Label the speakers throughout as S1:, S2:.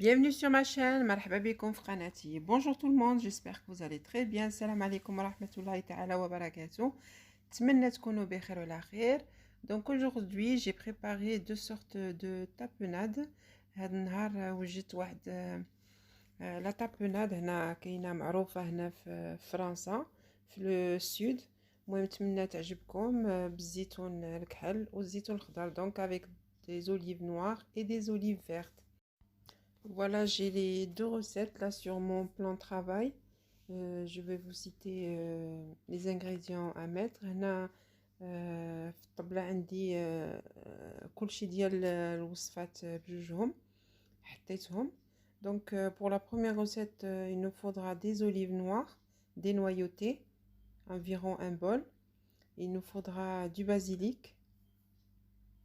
S1: Bienvenue sur ma chaîne, marhaba bikoum fi qanati. Bonjour tout le monde, j'espère que vous allez très bien. Salam alaikum wa rahmatullahi ta'ala wa barakatuh. Tmenna tkounou bi khair wa la khair. Donc aujourd'hui, j'ai préparé deux sortes de tapenades. هاد النهار وجدت واحد لا tapenade هنا كاينه معروفه هنا في فرنسا في لو سود. المهم نتمنى تعجبكم بالزيتون الكحل والزيتون الخضر. Donc avec des olives noires et des olives vertes. Voilà, j'ai les deux recettes là sur mon plan de travail. Je vais vous citer les ingrédients à mettre. هنا في الطبلة عندي كلشي ديال الوصفات بجوجهم حطيتهم. Donc pour la première recette, il nous faudra des olives noires dénoyautées, environ un bol. Il nous faudra du basilic.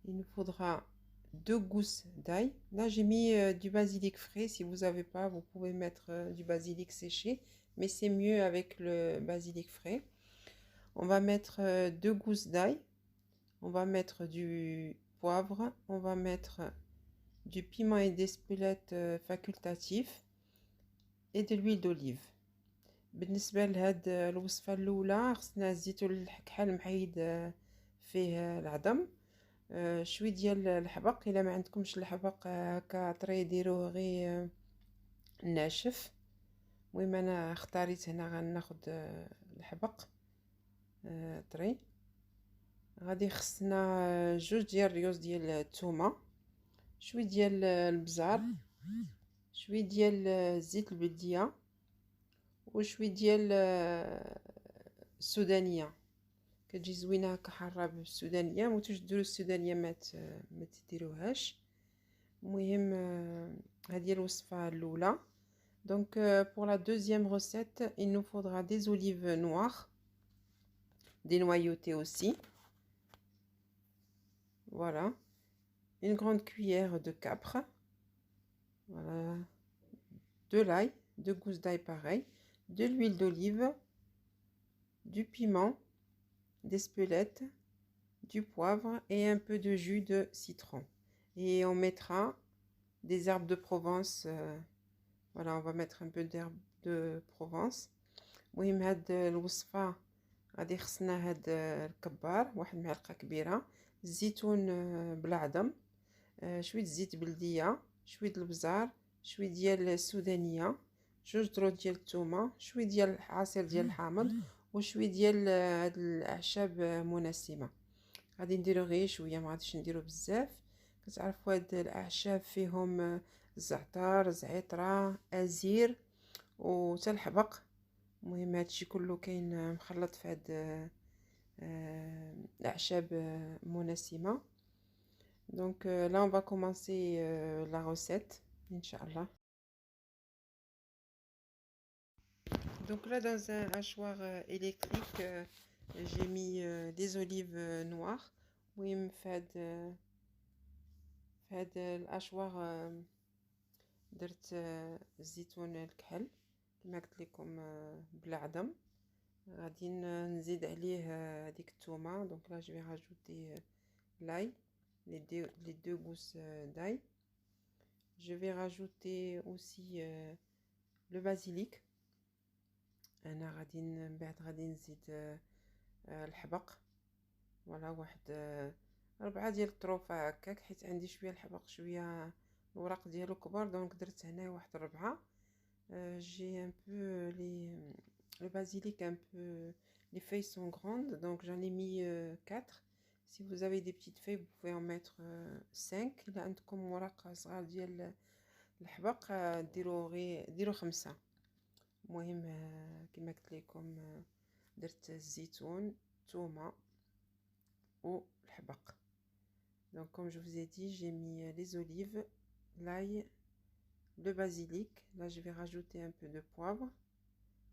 S1: Il nous faudra 2 gousses d'ail. Là, j'ai mis du basilic frais. Si vous n'avez pas, vous pouvez mettre du basilic séché, mais c'est mieux avec le basilic frais. On va mettre 2 gousses d'ail. On va mettre du poivre. On va mettre du piment et d'espelette facultatif et de l'huile d'olive. بالنسبة لهاد الوصفة الأولى خصنا الزيتون الكحل محيد فيه العظم. شوي ديال الحبق. الا ما عندكمش الحبق هكا طري ديروه غير ناشف. المهم انا اختاريت هنا غناخد الحبق طري. غادي خصنا جوج ديال الريوز ديال الثومه، شوي ديال البزار، شوي ديال زيت البلديه، وشوي ديال السودانيه. كتجي زوينه هكا حاره بالسودانيه. متوش ديروا السودانيه ما تديروهاش. المهم هذه الوصفه الاولى. Donc pour la deuxième recette, il nous faudra des olives noires dénoyautées aussi. Voilà, une grande cuillère de capre, voilà, de l'ail, 2 gousses d'ail pareil, de l'huile d'olive, du piment d'espelette, du poivre et un peu de jus de citron. Et on mettra des herbes de Provence. Voilà, on va mettre un peu d'herbes de Provence. المهم هاد الوصفة غادي خصنا هاد الكبار، واحد المعلقة كبيرة الزيتون بالعظم، شوية زيت بلدية، شوية البزار، شوية ديال السودانية، جوج دروج ديال الثومة، شوية ديال عصير ديال الحامض، وشويه ديال هاد الاعشاب منسمه. غادي نديرو غير شويه، ما غاديش نديرو بزاف. كتعرفوا هاد الاعشاب فيهم الزعتر، زعتره، ازير وتا الحبق. المهم هادشي كله كاين مخلط في هاد الاعشاب منسمه. دونك là on va commencer la recette inchallah. Donc là, dans un hachoir électrique, j'ai mis des olives noires. Oui, في هاد الحشوار درت الزيتون الكحل كما قلت لكم بالعظم. غادي نزيد عليه هذيك الثومه. Donc là je vais rajouter l'ail, les deux gousses d'ail. Je vais rajouter aussi le basilic. انا غادي من بعد غادي نزيد الحبق. فوالا واحد 4 ديال الطروفه هكاك، حيت عندي شويه الحبق شويه الوراق ديالو كبار. دونك درت هنا واحد 4. j'ai un peu le basilic un peu, les feuilles sont grandes, donc j'en ai mis 4. Si vous avez des petites feuilles, vous pouvez en mettre 5. الا عندكم وراق صغار ديال الحبق ديروا 5. المهم كما قلت لكم درت الزيتون، الثومه والحبق. Donc comme je vous ai dit, j'ai mis les olives, l'ail, le basilic. Là je vais rajouter un peu de poivre.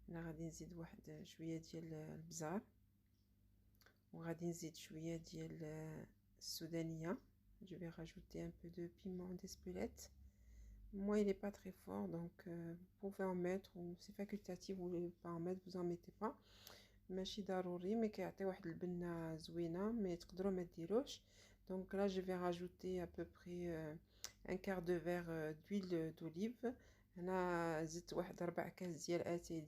S1: هنا غادي نزيد واحد شويه ديال البزار، وغادي نزيد شويه ديال السودانيه. Je vais rajouter un peu de piment d'espelette. Moi, il n'est pas très fort, donc vous pouvez en mettre, ou c'est facultatif, vous ne voulez pas en mettre, vous en mettez pas. ماشي ضروري، مي كيعطي واحد البنه زوينه، مي تقدروا ما ديروش. Donc là je vais rajouter à peu près ان كار دو فيغ دويل دوليف. هنا زدت واحد 4 كاس ديال اتاي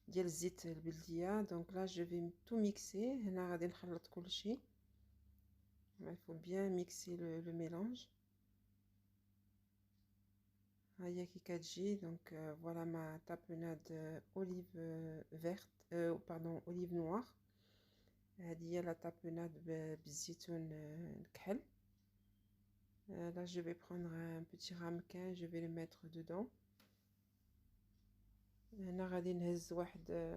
S1: ديال الزيت البلديه. دونك لا جو في تو ميكسي. هنا غادي نخلط كلشي. il faut bien mixer le mélange. هيا كي كتجي. دونك فوالا ما طابوناد اوليف فيرت باردون اوليف نوار. هذه هي لا طابوناد بالزيتون الكحل. Là je vais prendre un petit ramequin, je vais le mettre dedans. هنا غادي نهز واحد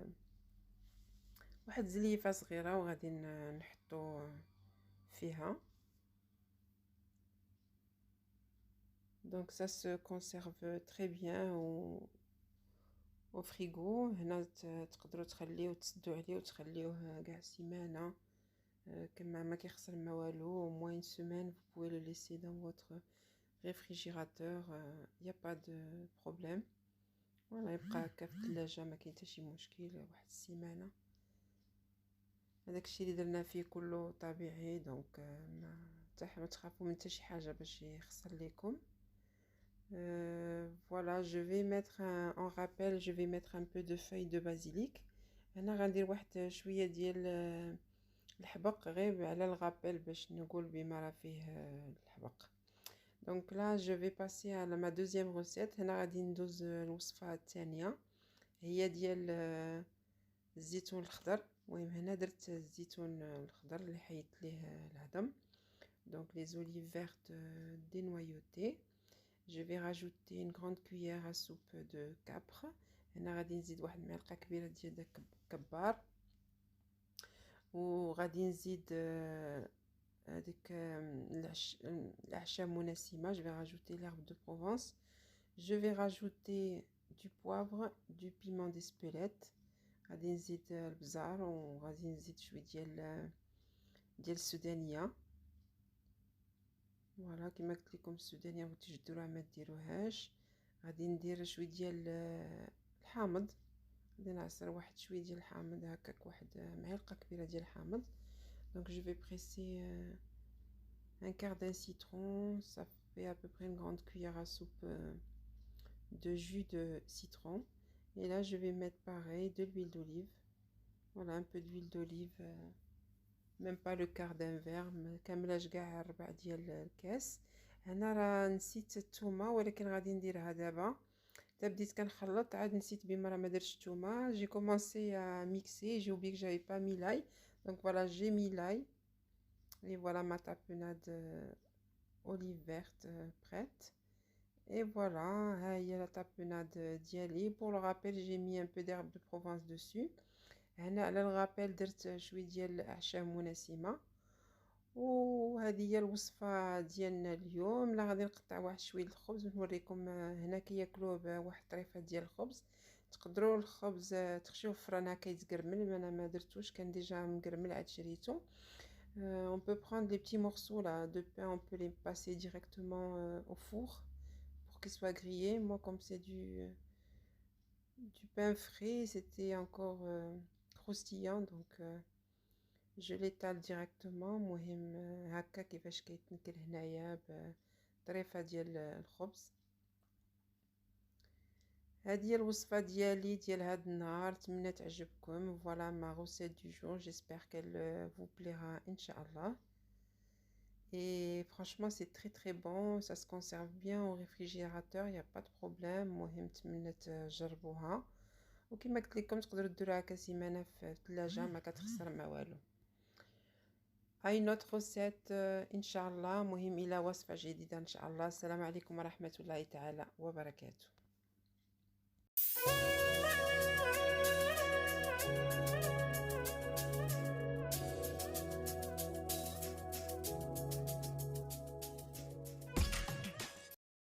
S1: زليفه صغيره وغادي نحطو فيها. Donc ça se conserve très bien au frigo. هنا تقدروا تخليوه تسدوا عليه وتخليوه كاع سيمانه كما ما كيخسر ما والو. au moins une semaine vous pouvez le laisser dans votre réfrigérateur. y a pas de problème. voilà يبقى هكا في الثلاجه ما كاين حتى شي مشكل واحد السيمانه. هذاك الشيء اللي درنا فيه كله طبيعي. دونك ما تخافوا من حتى شي حاجه باش يخسر لكم. voilà je vais mettre en rappel, je vais mettre un peu de feuilles de basilic. هنا غندير واحد شويه ديال الحبق غير على الغابيل باش نقول بما راه فيه الحبق. دونك لا جو في باسي على ما دوزيام روسيت. هنا غادي ندوز الوصفه الثانيه هي ديال الزيتون الخضر. المهم هنا درت الزيتون الخضر اللي حيدت ليه الهضم. دونك لي زوليف فيرت دينويوتي. je vais rajouter une grande cuillère à soupe de capre. هنا غادي نزيد واحد المعلقه كبيره ديال داك كبار. وغادي نزيد هذيك الاعشاب منسمه. je vais rajouter l'herbe de Provence. je vais rajouter du poivre, du piment d'Espelette. غادي نزيد البزار وغادي نزيد شويه ديال السودانيه. فوالا كما قلت لكم السودانيه بغيتو تجدروها ما ديروهاش. غادي ندير شويه ديال الحامض. غادي نعصر واحد شويه ديال الحامض هكاك واحد معلقه كبيره ديال الحامض. دونك جو في بريسي un quart d'un citron. ça fait à peu près une grande cuillère à soupe de jus de citron. et là je vais mettre pareil de l'huile d'olive. voilà un peu d'huile d'olive, même pas le quart d'un verre. ما كاملاش كاع الربع ديال الكاس. هنا راه نسيت الثومه ولكن غادي نديرها دابا. بديت كنخلط عاد نسيت بما راه ما درتش الثومه. جي كومونسي ا ميكسي. جي اوبلي que j'avais pas mis l'ail. donc voilà j'ai mis l'ail. et voilà ma tapenade olive verte prête. et voilà ها هي la tapenade ديالي. pour le rappel j'ai mis un peu d'herbe de Provence dessus. هنا على الغابيل درت شويه ديال الاعشاب منسمه. وهذه هي الوصفه ديالنا اليوم. لا غادي نقطع واحد شويه الخبز ونوريكم. هنا كياكلوه بواحد طريفه ديال الخبز. تقدروا الخبز تخشيوه في الفران هكا يتقرمل. انا ما درتوش كان ديجا مقرمل عاد شريته. on peut prendre les petits morceaux là de pain, on peut les passer directement au four pour qu'ils soient grillés. moi comme c'est du pain frais, c'était encore croustillant. donc je l'étale directement. مهم هكا كيفاش كيتنكل هنايا بطريفه ديال الخبز. هذه هي الوصفه ديالي ديال هذا النهار. نتمنى تعجبكم. voilà ma recette du jour. j'espère qu'elle vous plaira inchallah. et franchement c'est très très bon. ça se conserve bien au réfrigérateur, il n'y a pas de problème. مهم نتمنى تجربوها. وكما قلت لكم تقدروا ديروها كسيمانه في الثلاجه ما كتخسر ما والو. هاي نوت روسيت ان شاء الله. مهم الى وصفه جديده ان شاء الله. السلام عليكم ورحمه الله تعالى وبركاته.